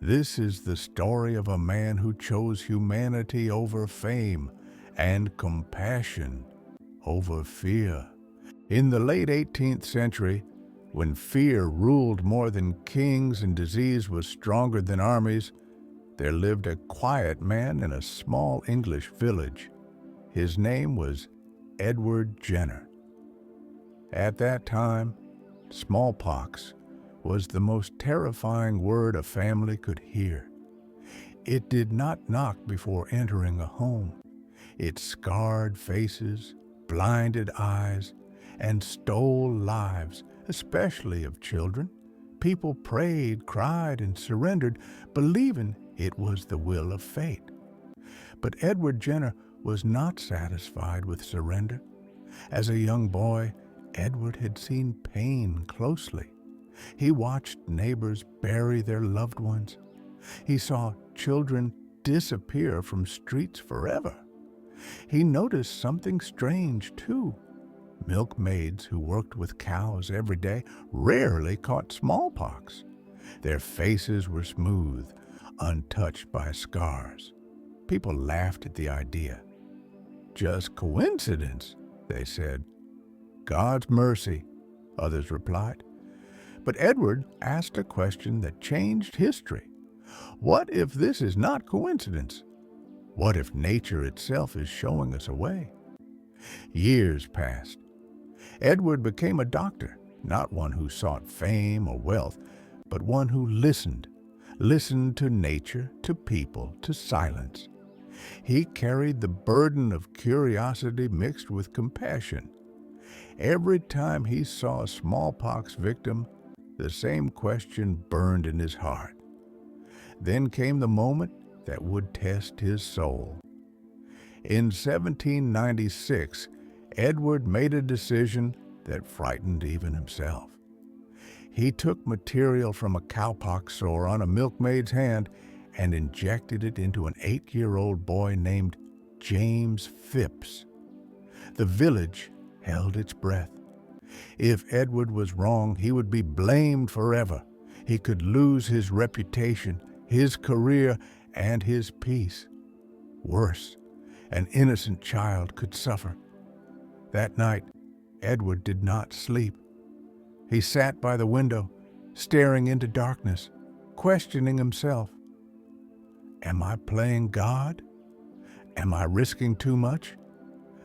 This is the story of a man who chose humanity over fame and compassion over fear. In the late 18th century, when fear ruled more than kings and disease was stronger than armies, there lived a quiet man in a small English village. His name was Edward Jenner. At that time, smallpox was the most terrifying word a family could hear. It did not knock before entering a home. It scarred faces, blinded eyes, and stole lives, especially of children. People prayed, cried, and surrendered, believing it was the will of fate. But Edward Jenner was not satisfied with surrender. As a young boy, Edward had seen pain closely. He watched neighbors bury their loved ones. He saw children disappear from streets forever. He noticed something strange, too. Milkmaids who worked with cows every day rarely caught smallpox. Their faces were smooth, untouched by scars. People laughed at the idea. "Just coincidence," they said. "God's mercy," others replied. But Edward asked a question that changed history. What if this is not coincidence? What if nature itself is showing us a way? Years passed. Edward became a doctor, not one who sought fame or wealth, but one who listened to nature, to people, to silence. He carried the burden of curiosity mixed with compassion. Every time he saw a smallpox victim, the same question burned in his heart. Then came the moment that would test his soul. In 1796, Edward made a decision that frightened even himself. He took material from a cowpox sore on a milkmaid's hand and injected it into an 8-year-old boy named James Phipps. The village held its breath. If Edward was wrong, he would be blamed forever. He could lose his reputation, his career, and his peace. Worse, an innocent child could suffer. That night, Edward did not sleep. He sat by the window, staring into darkness, questioning himself. Am I playing God? Am I risking too much?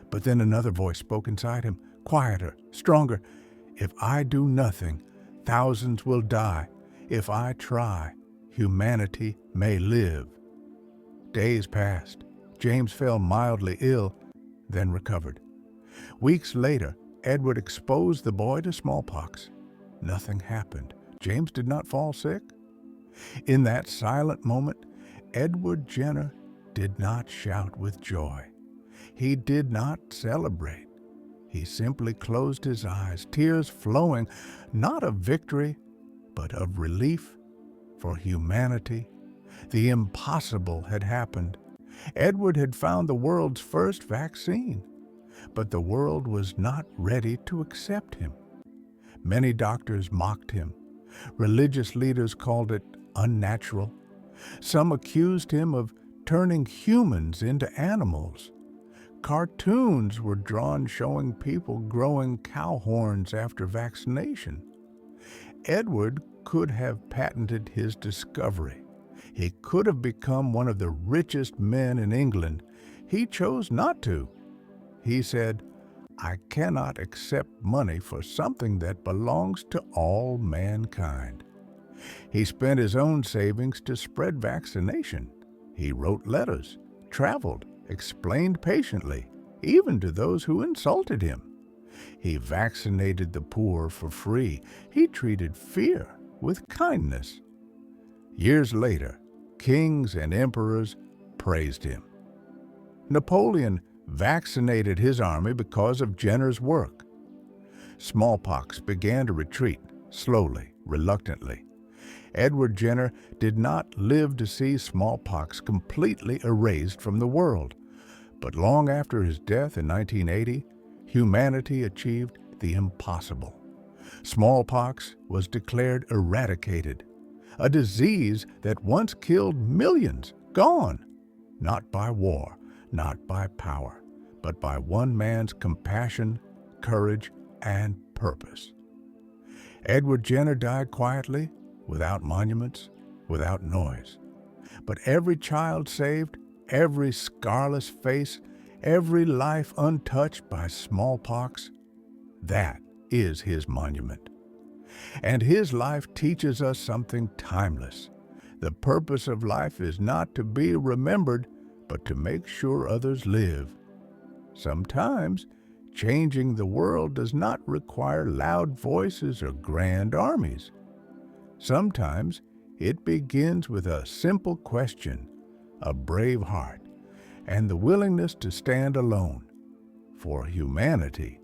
But then another voice spoke inside him, quieter, stronger. If I do nothing, thousands will die. If I try, humanity may live. Days passed. James fell mildly ill, then recovered. Weeks later, Edward exposed the boy to smallpox. Nothing happened. James did not fall sick. In that silent moment, Edward Jenner did not shout with joy. He did not celebrate. He simply closed his eyes, tears flowing, not of victory, but of relief for humanity. The impossible had happened. Edward had found the world's first vaccine, but the world was not ready to accept him. Many doctors mocked him. Religious leaders called it unnatural. Some accused him of turning humans into animals. Cartoons were drawn showing people growing cow horns after vaccination. Edward could have patented his discovery. He could have become one of the richest men in England. He chose not to. He said, "I cannot accept money for something that belongs to all mankind." He spent his own savings to spread vaccination. He wrote letters, traveled, explained patiently, even to those who insulted him. He vaccinated the poor for free. He treated fear with kindness. Years later, kings and emperors praised him. Napoleon vaccinated his army because of Jenner's work. Smallpox began to retreat, slowly, reluctantly. Edward Jenner did not live to see smallpox completely erased from the world. But long after his death in 1980, humanity achieved the impossible. Smallpox was declared eradicated. A disease that once killed millions, gone, not by war, not by power, but by one man's compassion, courage, and purpose. Edward Jenner died quietly, without monuments, without noise. But every child saved, every scarless face, every life untouched by smallpox, that is his monument. And his life teaches us something timeless. The purpose of life is not to be remembered, but to make sure others live. Sometimes, changing the world does not require loud voices or grand armies. Sometimes, it begins with a simple question, a brave heart, and the willingness to stand alone for humanity.